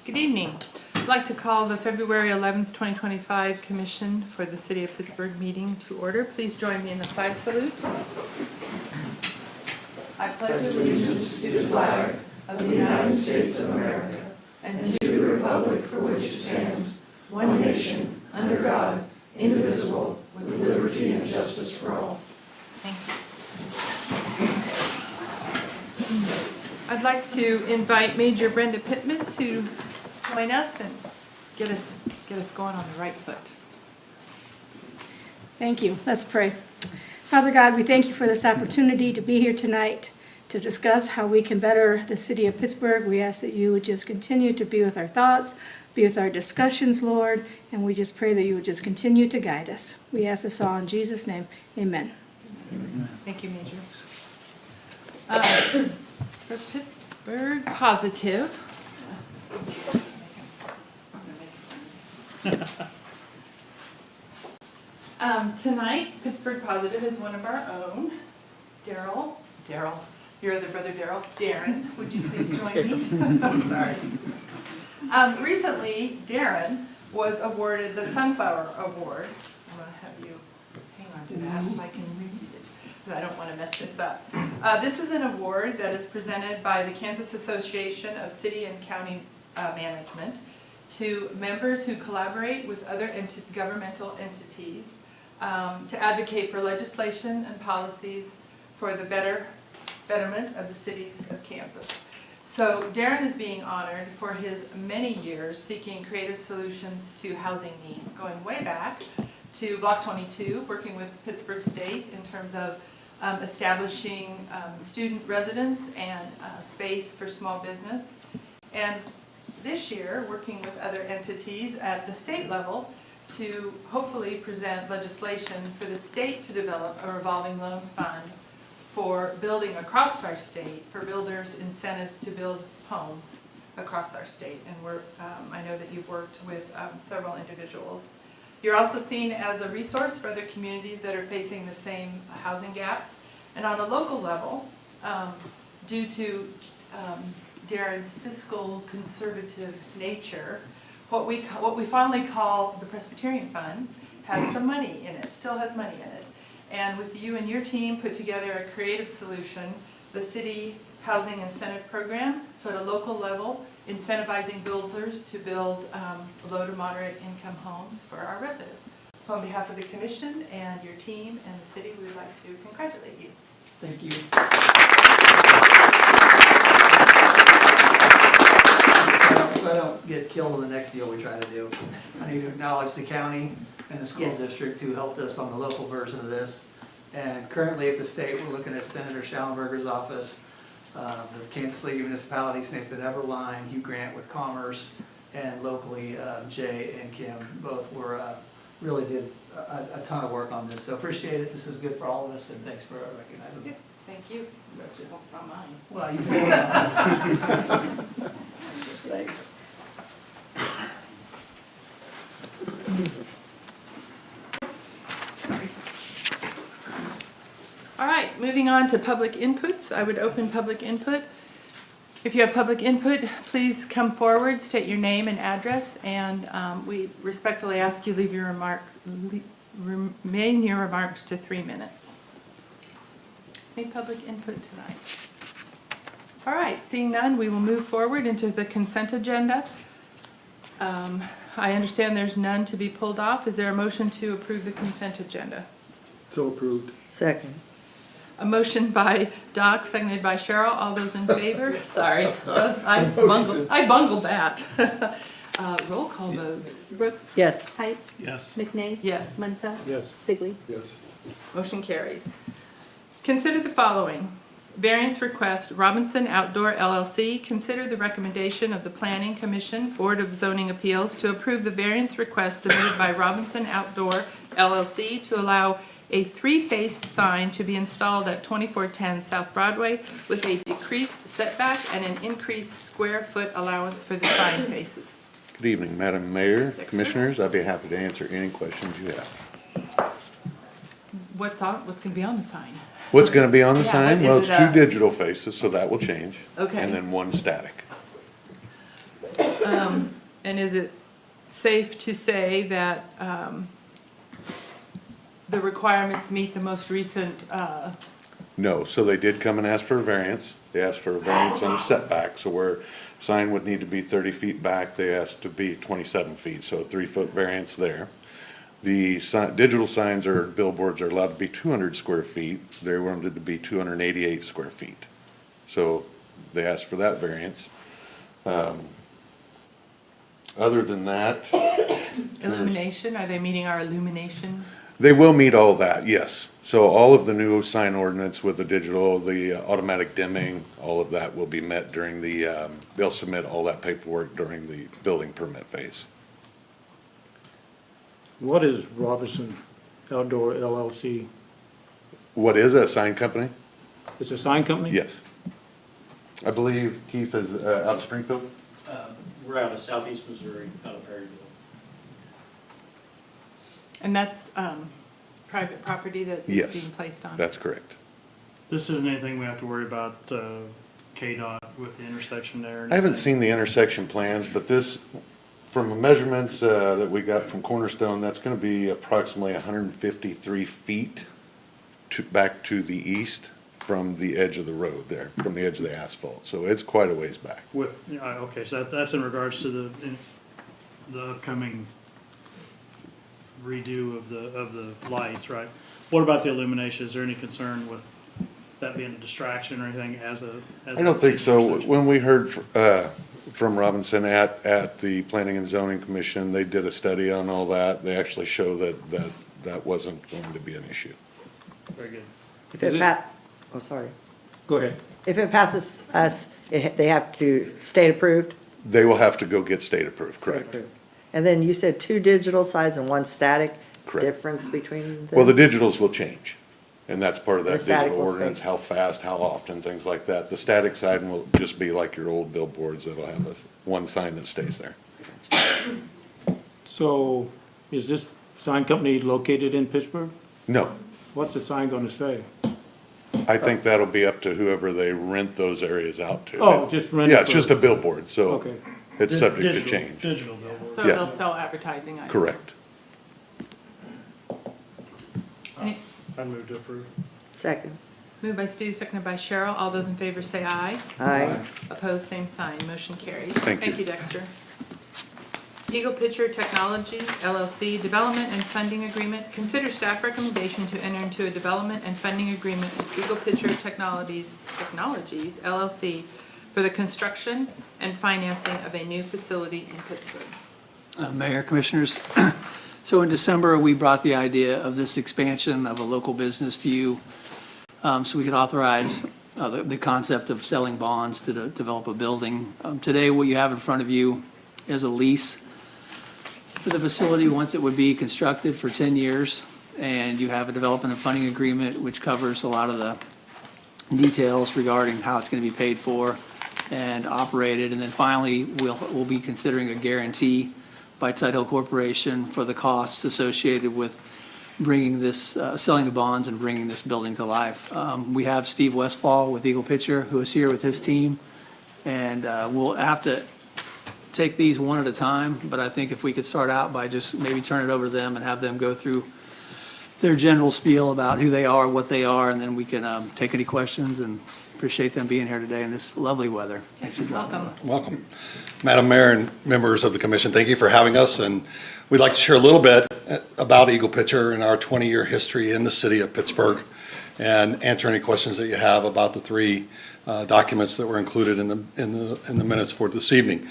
Good evening. I'd like to call the February 11th, 2025 Commission for the City of Pittsburgh meeting to order. Please join me in the flag salute. I pledge allegiance to the flag of the United States of America and to the republic for which it stands, one nation, under God, indivisible, with liberty and justice for all. Thank you. I'd like to invite Major Brenda Pittman to join us and get us going on the right foot. Thank you. Let's pray. Father God, we thank you for this opportunity to be here tonight to discuss how we can better the city of Pittsburgh. We ask that you would just continue to be with our thoughts, be with our discussions, Lord, and we just pray that you would just continue to guide us. We ask this all in Jesus' name. Amen. Thank you, Major. For Pittsburgh Positive. Tonight, Pittsburgh Positive is one of our own. Daryl, your other brother Daryl, Darren, would you please join me? I'm sorry. Recently, Darren was awarded the Sunflower Award. I'm going to have you hang on to that so I can read it, because I don't want to mess this up. This is an award that is presented by the Kansas Association of City and County Management to members who collaborate with other governmental entities to advocate for legislation and policies for the betterment of the cities of Kansas. So Darren is being honored for his many years seeking creative solutions to housing needs, going way back to Block 22, working with Pittsburgh State in terms of establishing student residence and space for small business. And this year, working with other entities at the state level to hopefully present legislation for the state to develop a revolving loan fund for building across our state, for builders' incentives to build homes across our state. And I know that you've worked with several individuals. You're also seen as a resource for other communities that are facing the same housing gaps. And on a local level, due to Darren's fiscal conservative nature, what we fondly call the Presbyterian Fund has some money in it, still has money in it. And with you and your team put together a creative solution, the City Housing Incentive Program, so at a local level, incentivizing builders to build low to moderate income homes for our residents. So on behalf of the Commission and your team and the city, we would like to congratulate you. Thank you. So I don't get killed in the next deal we try to do, I need to acknowledge the county and the school district who helped us on the local version of this. And currently at the state, we're looking at Senator Schallenberger's office, the Kansas League of Municipalities, Nathan Everline, Hugh Grant with Commerce, and locally Jay and Kim both were really did a ton of work on this. So appreciate it. This is good for all of us, and thanks for recognizing me. Thank you. That's not mine. Well, you took it. Thanks. All right, moving on to public inputs. I would open public input. If you have public input, please come forward, state your name and address, and we respectfully ask you remain your remarks to 3 minutes. Any public input tonight? All right, seeing none, we will move forward into the consent agenda. I understand there's none to be pulled off. Is there a motion to approve the consent agenda? So approved. Second. A motion by Doc, seconded by Cheryl. All those in favor? Sorry, I bungled that. Roll call vote. Brooks? Yes. Height? Yes. McNay? Yes. Munson? Yes. Sigley? Yes. Motion carries. Consider the following. Variance request, Robinson Outdoor LLC. Consider the recommendation of the Planning Commission Board of Zoning Appeals to approve the variance request submitted by Robinson Outdoor LLC to allow a 3-faced sign to be installed at 2410 South Broadway with a decreased setback and an increased square foot allowance for the sign faces. Good evening, Madam Mayor, Yes, Commissioners. I'd be happy to answer any questions you have. What's going to be on the sign? What's going to be on the Yeah, sign? what Well, is it's it, 2 digital faces, so that will change. Okay. And then 1 static. And is it safe to say that the requirements meet the most recent, No, so they did come and ask for a variance. They asked for a variance on the setback, so where sign would need to be 30 feet back, they asked to be 27 feet, so a 3-foot variance there. The digital signs or billboards are allowed to be 200 square feet. They wanted to be 288 square feet. So they asked for that variance. Other than that, illumination? Are they meeting our illumination? they will meet all that, yes. So all of the new sign ordinance with the digital, the automatic dimming, all of that will be met during the, they'll submit all that paperwork during the building permit phase. What is Robinson Outdoor LLC? What is a sign company? It's a sign company? Yes. I believe Keith is out of Springfield? We're out of southeast Missouri, out of Perryville. And that's private property that is Yes, being placed on? that's correct. This isn't anything we have to worry about, KDOT with the intersection there? or I haven't anything? seen the intersection plans, but this, from the measurements that we got from Cornerstone, that's gonna be approximately 153 feet back to the east from the edge of the road there, from the edge of the asphalt. So it's quite a ways back. With, okay, so that's in regards to the upcoming redo of the lights, right? What about the illumination? Is there any concern with that being a distraction or anything as a? I don't think so. When we heard from Robinson at the Planning and Zoning Commission, they did a study on all that. They actually show that wasn't going to be an issue. Very good. If Is it it- oh, sorry. Go ahead. If it passes us, they have to state approved? They will have to go get state approved, State correct? approved. And then you said 2 digital signs and 1 static? Correct. Difference between them? Well, the digitals will change, and that's part of The that static digital will stay. ordinance, how fast, how often, things like that. The static sign will just be like your old billboards, that'll have one sign that stays there. So is this sign company located in Pittsburgh? No, What's the sign gonna say? I think that'll be up to whoever they rent those areas out to. Oh, just rent it Yeah, it's for- just a billboard, so Okay. it's subject to Digital- change. Digital billboard. So Yeah. they'll sell advertising, I assume. Correct. Any- I move to approve. Second. Moved by Stu, seconded by Cheryl. All those in favor say aye. Aye. Opposed, same sign. Motion carries. Thank you. Thank you, Dexter. Eagle Picture Technologies LLC Development and Funding Agreement. Consider staff recommendation to enter into a development and funding agreement with Eagle Picture Technologies LLC for the construction and financing of a new facility in Pittsburgh. Mayor, Commissioners, so in December, we brought the idea of this expansion of a local business to you, so we could authorize the concept of selling bonds to develop a building. Today, what you have in front of you is a lease for the facility once it would be constructed for 10 years, and you have a development and funding agreement which covers a lot of the details regarding how it's going to be paid for and operated. And then finally, we'll be considering a guarantee by Tide Hill Corporation for the costs associated with bringing this, selling the bonds and bringing this building to life. We have Steve Westfall with Eagle Picture, who is here with his team, and we'll have to take these one at a time, but I think if we could start out by just maybe turn it over to them and have them go through their general spiel about who they are, what they are, and then we can take any questions, and appreciate them being here today in this lovely weather. Thanks for dropping by. Welcome. Welcome. Madam Mayor and members of the commission, thank you for having us, and we'd like to share a little bit about Eagle Picture and our 20-year history in the city of Pittsburgh, and answer any questions that you have about the 3 documents that were included in the minutes for this evening.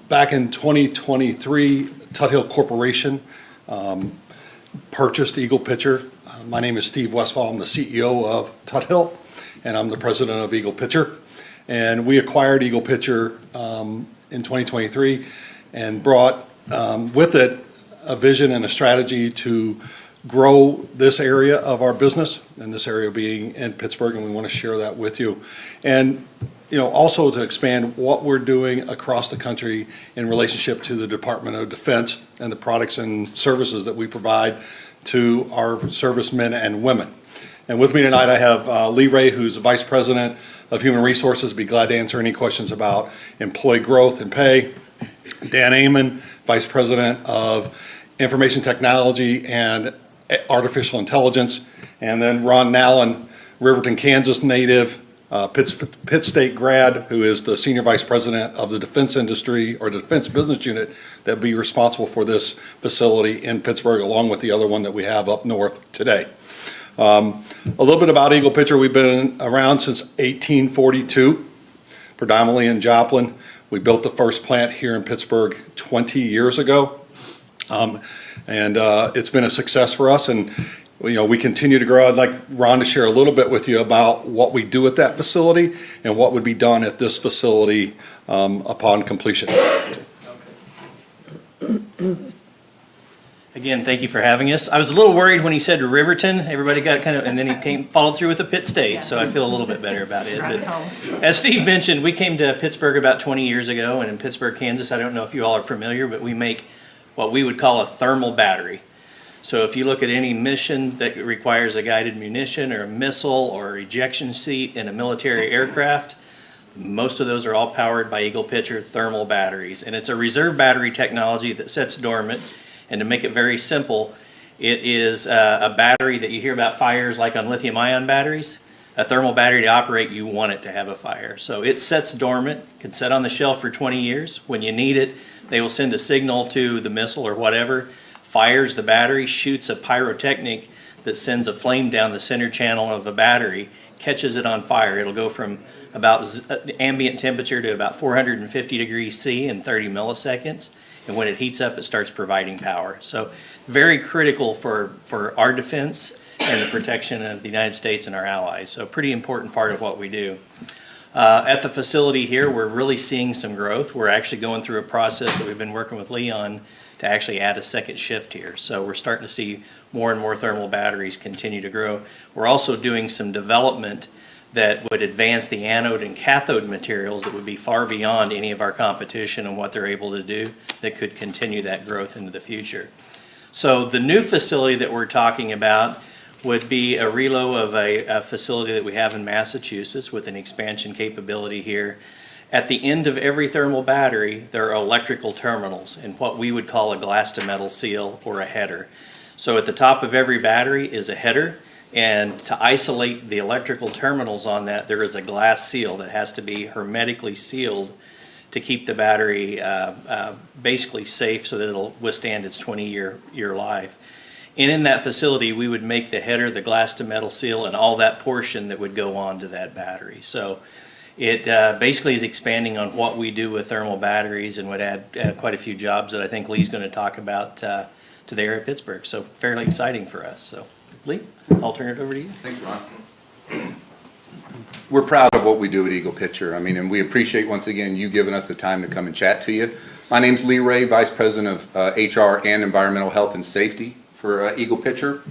Back in 2023, Tut Hill Corporation purchased Eagle Picture. My name is Steve Westfall. I'm the CEO of Tut Hill, and I'm the president of Eagle Picture. And we acquired Eagle Picture in 2023 and brought with it a vision and a strategy to grow this area of our business, and this area being in Pittsburgh, and we want to share that with you. And also to expand what we're doing across the country in relationship to the Department of Defense and the products and services that we provide to our servicemen and women. And with me tonight, I have Lee Ray, who's the Vice President of Human Resources. Be glad to answer any questions about employee growth and pay. Dan Amon, Vice President of Information Technology and Artificial Intelligence. And then Ron Nallen, Riverton, Kansas native, Pitt State grad, who is the Senior Vice President of the Defense Industry or the Defense Business Unit that will be responsible for this facility in Pittsburgh, along with the other one that we have up north today. A little bit about Eagle Pitcher. We've been around since 1842, predominantly in Joplin. We built the first plant here in Pittsburgh 20 years ago. It's been a success for us, and we continue to grow. I'd like Ron to share a little bit with you about what we do at that facility and what would be done at this facility upon completion. Again, thank you for having us. I was a little worried when he said Riverton. Everybody got kind of, and then he followed through with the Pitt State, so I feel a little bit better about it. But as Steve mentioned, we came to Pittsburgh about 20 years ago, and in Pittsburgh, Kansas, I don't know if you all are familiar, but we make what we would call a thermal battery. So if you look at any mission that requires a guided munition or a missile or ejection seat in a military aircraft, most of those are all powered by Eagle Pitcher thermal batteries. And it's a reserve battery technology that sets dormant. And to make it very simple, it is a battery that you hear about fires like on lithium-ion batteries. A thermal battery to operate, you want it to have a fire. So it sets dormant, can set on the shelf for 20 years. When you need it, they will send a signal to the missile or whatever, fires the battery, shoots a pyrotechnic that sends a flame down the center channel of a battery, catches it on fire. It'll go from about ambient temperature to about 450 degrees C in 30 milliseconds. And when it heats up, it starts providing power. So very critical for our defense and the protection of the United States and our allies. So pretty important part of what we do. At the facility here, we're really seeing some growth. We're actually going through a process that we've been working with Leon to actually add a second shift here. So we're starting to see more and more thermal batteries continue to grow. We're also doing some development that would advance the anode and cathode materials that would be far beyond any of our competition and what they're able to do that could continue that growth into the future. So the new facility that we're talking about would be a reload of a facility that we have in Massachusetts with an expansion capability here. At the end of every thermal battery, there are electrical terminals and what we would call a glass to metal seal or a header. So at the top of every battery is a header. And to isolate the electrical terminals on that, there is a glass seal that has to be hermetically sealed to keep the battery basically safe so that it'll withstand its 20-year life. And in that facility, we would make the header, the glass to metal seal, and all that portion that would go on to that battery. So it basically is expanding on what we do with thermal batteries and would add quite a few jobs that I think Lee's going to talk about to the area of Pittsburgh. So fairly exciting for us. So Lee, I'll turn it over to you. Thanks, Ron. We're proud of what we do at Eagle Pitcher. And we appreciate, once again, you giving us the time to come and chat to you. My name's Lee Ray, Vice President of HR and Environmental Health and Safety for Eagle Pitcher.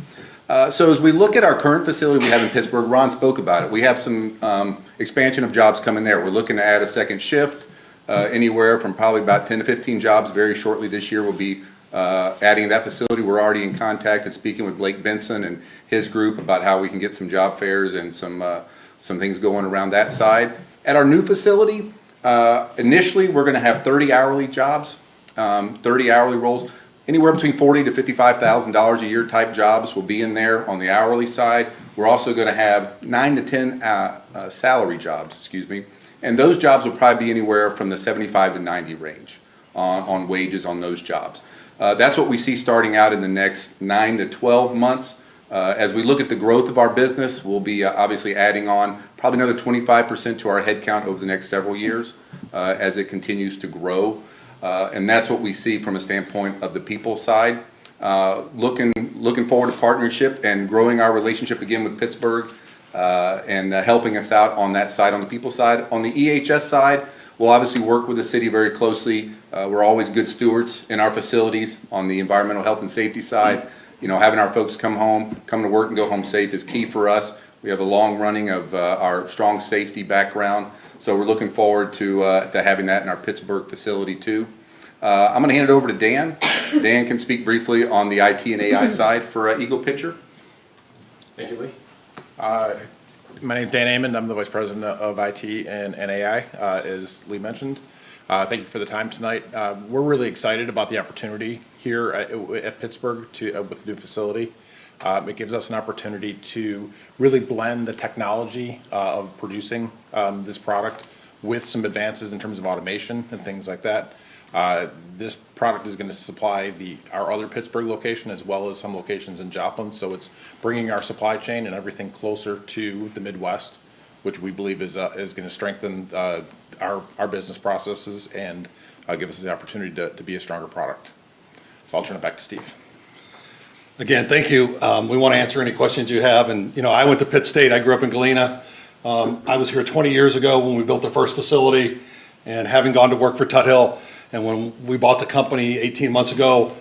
So as we look at our current facility we have in Pittsburgh, Ron spoke about it. We have some expansion of jobs coming there. We're looking to add a second shift, anywhere from probably about 10 to 15 jobs very shortly this year. We'll be adding that facility. We're already in contact and speaking with Blake Benson and his group about how we can get some job fairs and some things going around that side. At our new facility, initially we're going to have 30 hourly jobs, 30 hourly roles. Anywhere between $40,000 to $55,000 a year type jobs will be in there on the hourly side. We're also going to have 9 to 10 salary jobs, and those jobs will probably be anywhere from the 75 to 90 range on wages on those jobs. That's what we see starting out in the next 9 to 12 months. As we look at the growth of our business, we'll be obviously adding on probably another 25% to our headcount over the next several years as it continues to grow. And that's what we see from a standpoint of the people side. Looking forward to partnership and growing our relationship again with Pittsburgh and helping us out on that side, on the people side. On the EHS side, we'll obviously work with the city very closely. We're always good stewards in our facilities on the environmental health and safety side. Having our folks come to work and go home safe is key for us. We have a long running of our strong safety background. So we're looking forward to having that in our Pittsburgh facility too. I'm going to hand it over to Dan. Dan can speak briefly on the IT and AI side for Eagle Pitcher. Thank you, Lee. My name's Dan Amon. I'm the Vice President of IT and NAI, as Lee mentioned. Thank you for the time tonight. We're really excited about the opportunity here at Pittsburgh with the new facility. It gives us an opportunity to really blend the technology of producing this product with some advances in terms of automation and things like that. This product is going to supply our other Pittsburgh location as well as some locations in Joplin. So it's bringing our supply chain and everything closer to the Midwest, which we believe is going to strengthen our business processes and give us the opportunity to be a stronger product. So I'll turn it back to Steve. Again, thank you. We want to answer any questions you have. And, I went to Pitt State. I grew up in Galena. I was here 20 years ago when we built the first facility, and having gone to work for Tuthill, and when we bought the company 18 months ago,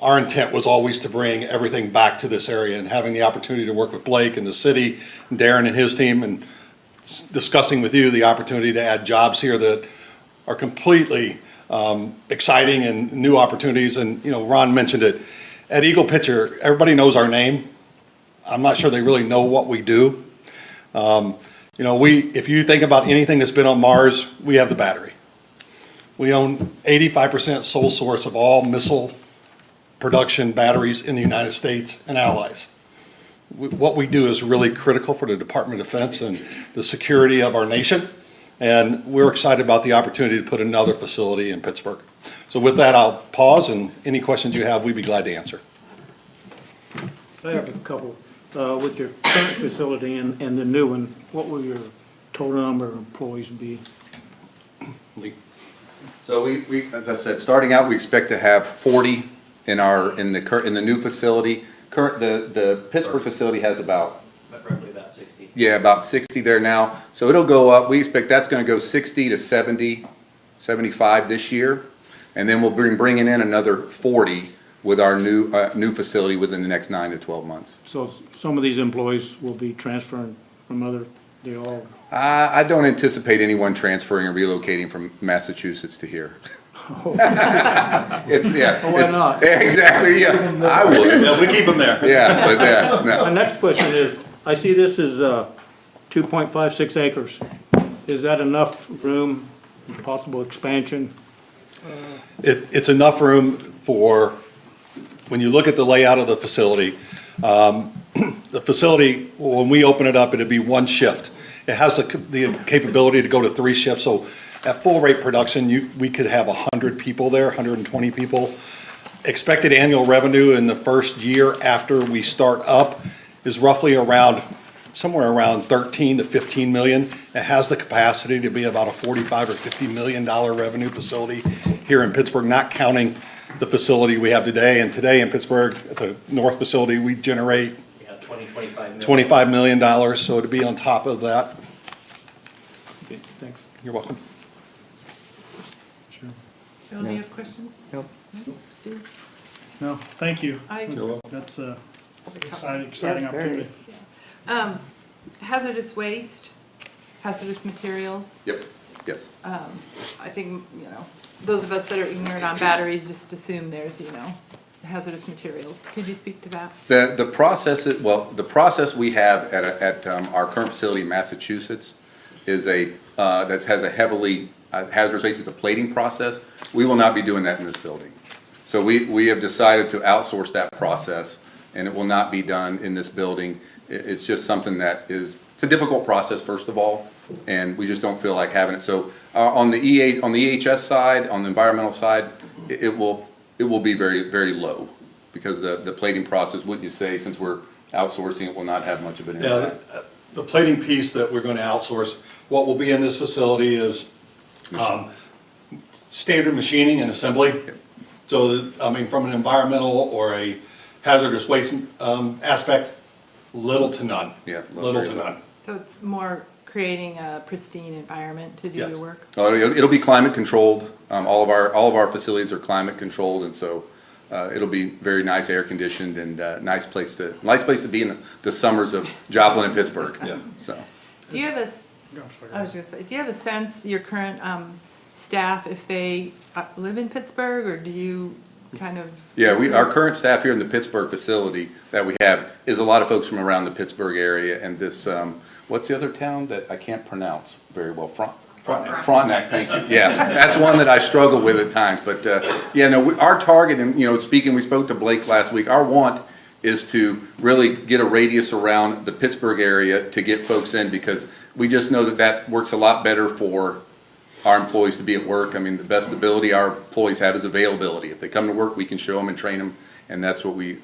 our intent was always to bring everything back to this area, and having the opportunity to work with Blake and the city, and Darren and his team, and discussing with you the opportunity to add jobs here that are completely exciting and new opportunities. And, Ron mentioned it. At Eagle Pitcher, everybody knows our name. I'm not sure they really know what we do. If you think about anything that's been on Mars, we have the battery. We own 85% sole source of all missile production batteries in the United States and allies. What we do is really critical for the Department of Defense and the security of our nation. And we're excited about the opportunity to put another facility in Pittsburgh. So with that, I'll pause, and any questions you have, we'd be glad to answer. I have a couple. With your current facility and the new one, what will your total number of employees be? So we, as I said, starting out, we expect to have 40 in the new facility. The Pittsburgh facility has about Roughly about 60. Yeah, about 60 there now. So it'll go up. We expect that's going to go 60 to 70, 75 this year. And then we'll bringing in another 40 with our new facility within the next 9 to 12 months. So some of these employees will be transferring from they all, I don't anticipate anyone transferring or relocating from Massachusetts to here. It's, yeah. why not? Exactly, yeah. I would. Yeah, we keep them there. Yeah, but yeah, My no. next question is, I see this is 2.56 acres. Is that enough room, possible expansion? It's enough room for, when you look at the layout of the facility, when we open it up, it'd be one shift. It has the capability to go to 3 shifts, so at full rate production, we could have 100 people there, 120 people. Expected annual revenue in the first year after we start up is roughly somewhere around 13 to 15 million. It has the capacity to be about a 45 or 50 million dollar revenue facility here in Pittsburgh, not counting the facility we have today. And today in Pittsburgh, at the north facility, we generate 25 million dollars, so to be on top of that. Okay, thanks. You're welcome. Bill, do you have questions? Nope. Steve? No, thank you. I- That's a exciting Yes, very. opportunity. Hazardous waste, hazardous materials. Yep, yes. I think, those of us that are ignorant on batteries just assume there's, hazardous materials. Could you speak to that? The process we have at our current facility in Massachusetts is that has a heavily hazardous waste. It's a plating process. We will not be doing that in this building. So we have decided to outsource that process, and it will not be done in this building. It's just something it's a difficult process, first of all, and we just don't feel like having it. So on the EHS side, on the environmental side, it will be very, very low, because the plating process, wouldn't you say, since we're outsourcing it, will not have much of an impact. Yeah, the plating piece that we're going to outsource, what will be in this facility is standard machining and assembly. So, from an environmental or a hazardous waste aspect, little to none. Yeah, Little very to low. none. So it's more creating a pristine environment to do Yes. your work? Oh, it'll be climate controlled. All of our facilities are climate controlled, and so it'll be very nice, air conditioned, and nice place to be in the summers of Joplin and Pittsburgh. Yeah. So Do you have do you have a sense, your current staff, if they live in Pittsburgh, or do you kind of. Yeah, our current staff here in the Pittsburgh facility that we have is a lot of folks from around the Pittsburgh area and this, what's the other town that I can't pronounce very well? Frontenac, thank you. Yeah, that's one that I struggle with at times, but, yeah, no, our target, and, we spoke to Blake last week, our want is to really get a radius around the Pittsburgh area to get folks in, because we just know that works a lot better for our employees to be at work. I mean, the best ability our employees have is availability. If they come to work, we can show them and train them, and that's what we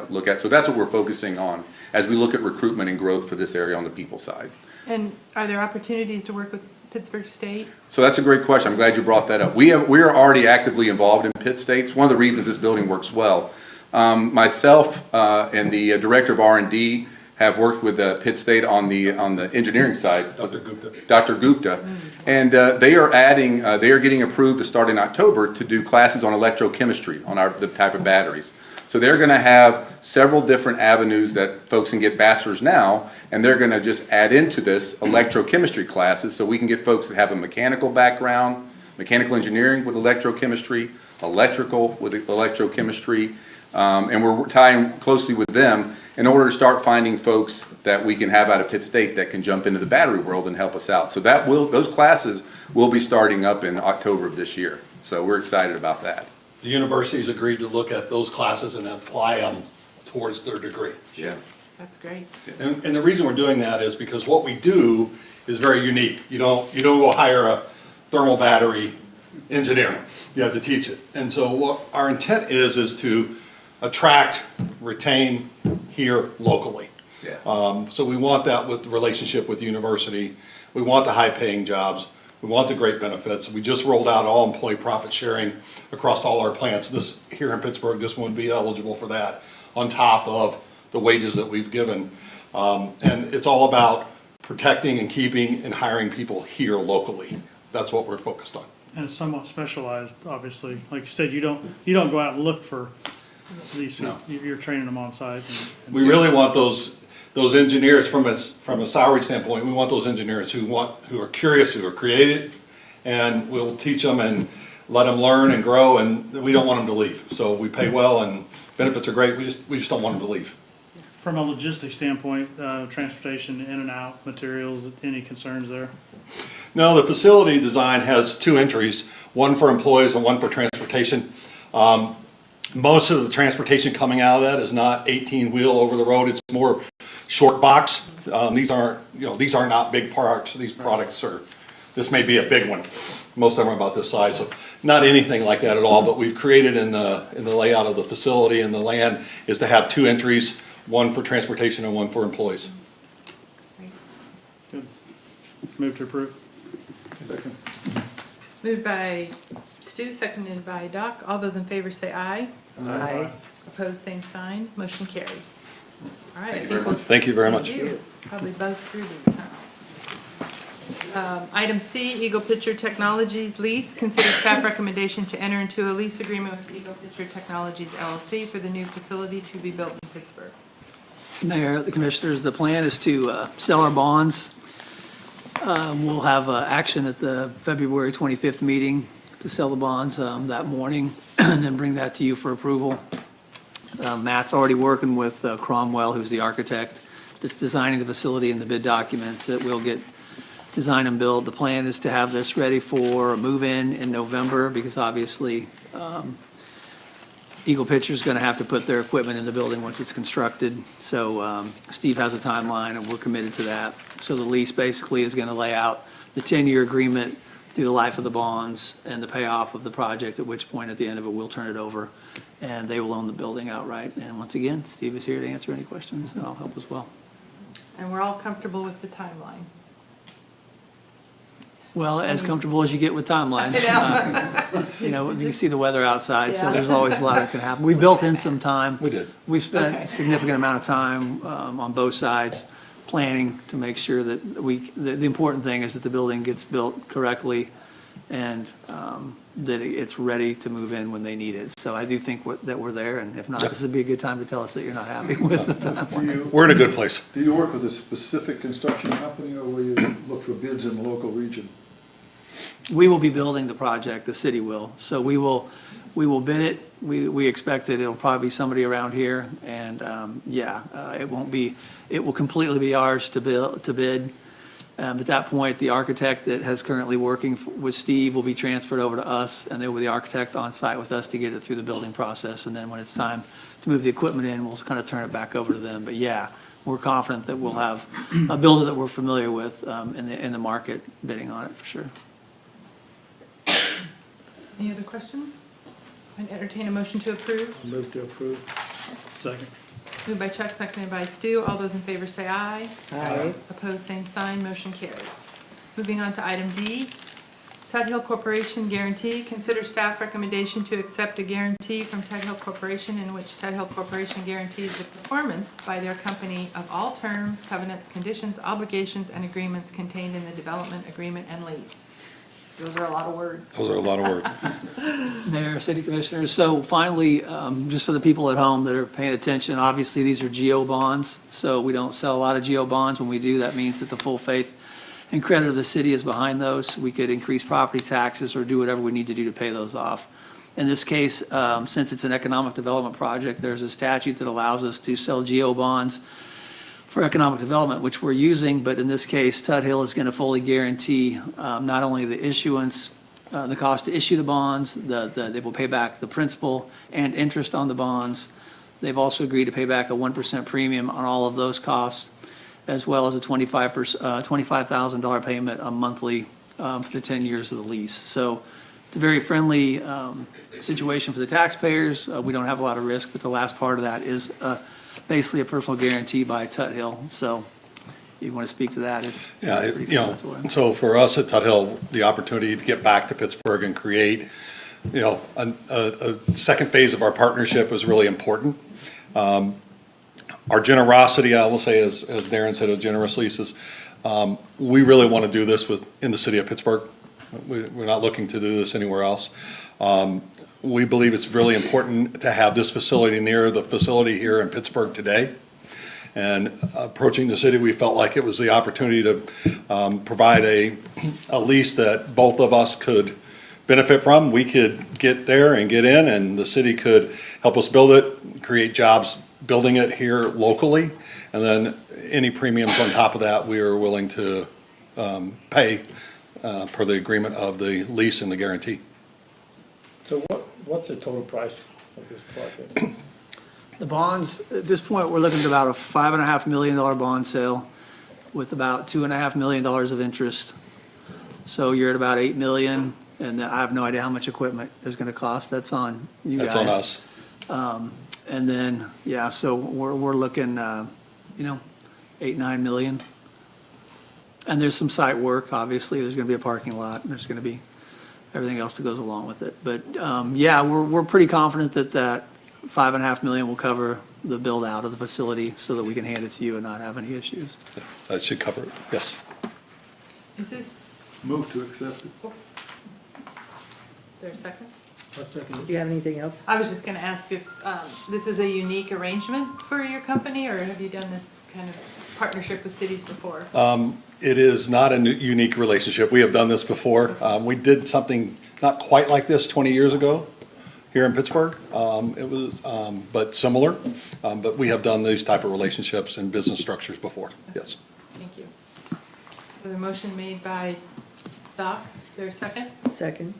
look at. So that's what we're focusing on as we look at recruitment and growth for this area on the people side. And are there opportunities to work with Pittsburgh State? So that's a great question. I'm glad you brought that up. We are already actively involved in Pitt State. It's one of the reasons this building works well. Myself and the director of R&D have worked with Pitt State on the engineering side. Dr. Gupta. And they are getting approved to start in October to do classes on electrochemistry on the type of batteries. So they're going to have several different avenues that folks can get bachelor's now, and they're going to just add into this electrochemistry classes, so we can get folks that have a mechanical background, mechanical engineering with electrochemistry, electrical with electrochemistry, and we're tying closely with them in order to start finding folks that we can have out of Pitt State that can jump into the battery world and help us out. So those classes will be starting up in October of this year. So we're excited about that. The university's agreed to look at those classes and apply them towards their degree. Yeah. That's great. And the reason we're doing that is because what we do is very unique. You don't go hire a thermal battery engineer. You have to teach it. And so what our intent is to attract, retain here locally. Yeah. So we want that with the relationship with the university. We want the high-paying jobs. We want the great benefits. We just rolled out all employee profit sharing across all our plants. This here in Pittsburgh, this one would be eligible for that on top of the wages that we've given. And it's all about protecting and keeping and hiring people here locally. That's what we're focused on. And it's somewhat specialized, obviously. Like you said, you don't go out and look for these people. No. You're training them on site. We really want those engineers from a salary standpoint. We want those engineers who are curious, who are creative, and we'll teach them and let them learn and grow. And we don't want them to leave. So we pay well and benefits are great. We just don't want them to leave. From a logistics standpoint, transportation in and out, materials, any concerns there? No, the facility design has two entries, one for employees and one for transportation. Most of the transportation coming out of that is not 18-wheel over the road. It's more short box. These are not big products. These products this may be a big one. Most of them are about this size, so not anything like that at all. But we've created in the layout of the facility and the land is to have two entries, one for transportation and one for employees. Good. Move to approve. Second. Moved by Stu, seconded by Doc. All those in favor say aye. Aye. Opposed, same sign. Motion carries. All right. Thank you very much. Thank you. Probably buzzed through these, huh? Item C, Eagle Picture Technologies lease. Consider staff recommendation to enter into a lease agreement with Eagle Picture Technologies LLC for the new facility to be built in Pittsburgh. Mayor, the commissioners, the plan is to sell our bonds. We'll have action at the February 25th meeting to sell the bonds that morning and then bring that to you for approval. Matt's already working with Cromwell, who's the architect that's designing the facility and the bid documents that we'll get design and build. The plan is to have this ready for move-in November because obviously Eagle Picture's going to have to put their equipment in the building once it's constructed. So Steve has a timeline and we're committed to that. So the lease basically is going to lay out the 10-year agreement through the life of the bonds and the payoff of the project, at which point at the end of it, we'll turn it over and they will own the building outright. And once again, Steve is here to answer any questions and I'll help as well. And we're all comfortable with the timeline. Well, as comfortable as you get with timelines. You know, you can see the weather outside, so Yeah. there's always a lot that can happen. We built in some time. We did. We've spent Okay. a significant amount of time on both sides planning to make sure that the important thing is that the building gets built correctly and that it's ready to move in when they need it. So I do think that we're there, and if not, this would be a good time to tell us that you're not happy with the timeline. We're in a good place. Do you work with a specific construction company, or will you look for bids in the local region? we will be building the project, the city will. So we will bid it. We expect that it'll probably be somebody around here. And, it will completely be ours to bid. At that point, the architect that has currently working with Steve will be transferred over to us, and they will be the architect on site with us to get it through the building process. And then when it's time to move the equipment in, we'll kind of turn it back over to them. But yeah, we're confident that we'll have a builder that we're familiar with in the market bidding on it for sure. Any other questions? I'd entertain a motion to approve. Move to approve. Second. Moved by Chuck, seconded by Stu. All those in favor say aye. Aye. Opposed, same sign. Motion carries. Moving on to item D, Tug Hill Corporation guarantee. Consider staff recommendation to accept a guarantee from Tug Hill Corporation in which Tug Hill Corporation guarantees the performance by their company of all terms, covenants, conditions, obligations, and agreements contained in the development agreement and lease. Those are a lot of words. Those are a lot of words. Mayor, city commissioners, so finally, just for the people at home that are paying attention, obviously, these are GO bonds, so we don't sell a lot of GO bonds. When we do, that means that the full faith and credit of the city is behind those. We could increase property taxes or do whatever we need to do to pay those off. In this case, since it's an economic development project, there's a statute that allows us to sell GO bonds for economic development, which we're using, but in this case, Tug Hill is going to fully guarantee not only the issuance, the cost to issue the bonds, they will pay back the principal and interest on the bonds. They've also agreed to pay back a 1% premium on all of those costs, as well as a $25,000 payment a monthly for the 10 years of the lease. So it's a very friendly situation for the taxpayers. We don't have a lot of risk, but the last part of that is basically a personal guarantee by Tut Hill. So if you want to speak to that, it's Yeah, pretty you know, complimentary. so for us at Tut Hill, the opportunity to get back to Pittsburgh and create, you know, a second phase of our partnership was really important. Our generosity, I will say, as Darren said, of generous leases, we really want to do this in the city of Pittsburgh. We're not looking to do this anywhere else. We believe it's really important to have this facility near the facility here in Pittsburgh today. And approaching the city, we felt like it was the opportunity to provide a lease that both of us could benefit from. We could get there and get in, and the city could help us build it, create jobs building it here locally. And then any premiums on top of that, we are willing to pay per the agreement of the lease and the guarantee. So what's the total price of this project? The bonds, at this point, we're looking at about a $5.5 million bond sale with about $2.5 million of interest. So you're at about $8 million, and I have no idea how much equipment is going to cost. That's on you guys. That's on us. And then, yeah, so we're looking, 8-9 million. And there's some site work, obviously. There's going to be a parking lot, and there's going to be everything else that goes along with it. But, yeah, we're pretty confident that $5.5 million will cover the build out of the facility so that we can hand it to you and not have any issues. That should cover it, yes. Is this, Move to accept it. is there a second? A second. Do you have anything else? I was just gonna ask if, this is a unique arrangement for your company, or have you done this kind of partnership with cities before? It is not a unique relationship. We have done this before. We did something not quite like this 20 years ago here in Pittsburgh. It was, but similar. But we have done these type of relationships and business structures before, yes. Thank you. So the motion made by Doc, is there a second? Second.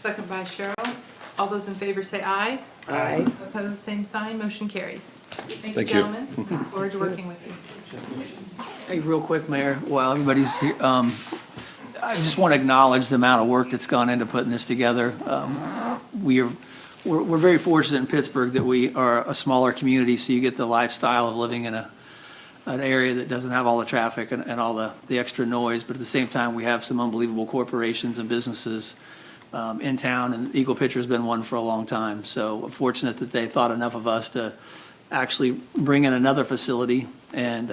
Second by Cheryl. All those in favor say aye. Aye. Opposed, same sign, motion carries. Thank you, Thank you. gentlemen. Look forward to working with you. Hey, real quick, Mayor, while everybody's here, I just want to acknowledge the amount of work that's gone into putting this together. We're very fortunate in Pittsburgh that we are a smaller community, so you get the lifestyle of living in an area that doesn't have all the traffic and all the extra noise, but at the same time, we have some unbelievable corporations and businesses in town, and Eagle Pitcher has been one for a long time. So I'm fortunate that they thought enough of us to actually bring in another facility. And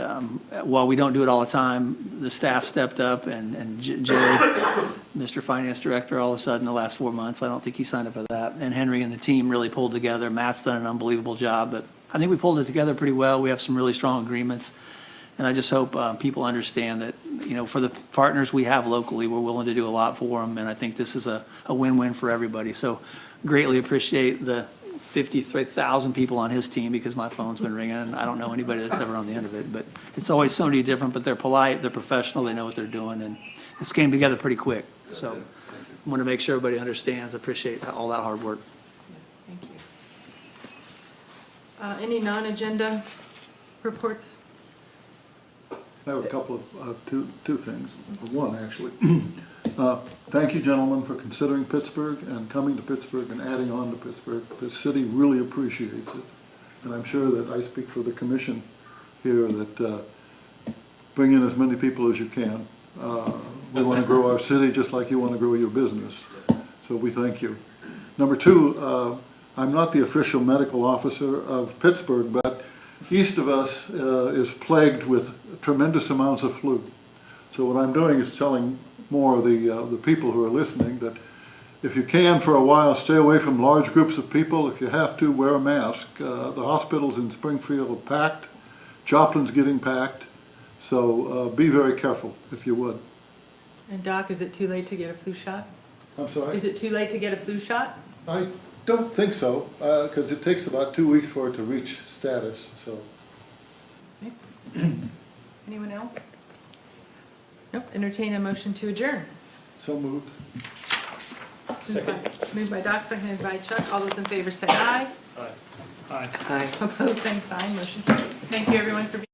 while we don't do it all the time, the staff stepped up, and Jerry, Mr. Finance Director, all of a sudden, the last 4 months, I don't think he signed up for that. And Henry and the team really pulled together. Matt's done an unbelievable job, but I think we pulled it together pretty well. We have some really strong agreements. And I just hope people understand that, you know, for the partners we have locally, we're willing to do a lot for them, and I think this is a win-win for everybody. So greatly appreciate the 53,000 people on his team, because my phone's been ringing, and I don't know anybody that's ever on the end of it. But it's always somebody different, but they're polite, they're professional, they know what they're doing, and this came together pretty quick. So I want to make sure everybody understands, appreciate all that hard work. Thank you. Any non-agenda reports? I have a couple of, two things. One, actually. Thank you, gentlemen, for considering Pittsburgh and coming to Pittsburgh and adding on to Pittsburgh. The city really appreciates it. And I'm sure that I speak for the commission here that bring in as many people as you can. We want to grow our city just like you want to grow your business. So we thank you. Number two, I'm not the official medical officer of Pittsburgh, but east of us is plagued with tremendous amounts of flu. So what I'm doing is telling more of the people who are listening that if you can for a while, stay away from large groups of people. If you have to, wear a mask. The hospitals in Springfield are packed. Joplin's getting packed. So be very careful, if you would. And Doc, is it too late to get a flu shot? I'm sorry? Is it too late to get a flu shot? I don't think so, because it takes about 2 weeks for it to reach status, so. Anyone else? Nope, entertain a motion to adjourn. So moved. Moved by Doc, seconded by Chuck. All those in favor say aye. Aye. Opposed, same sign. Motion carries. Thank you, everyone, for being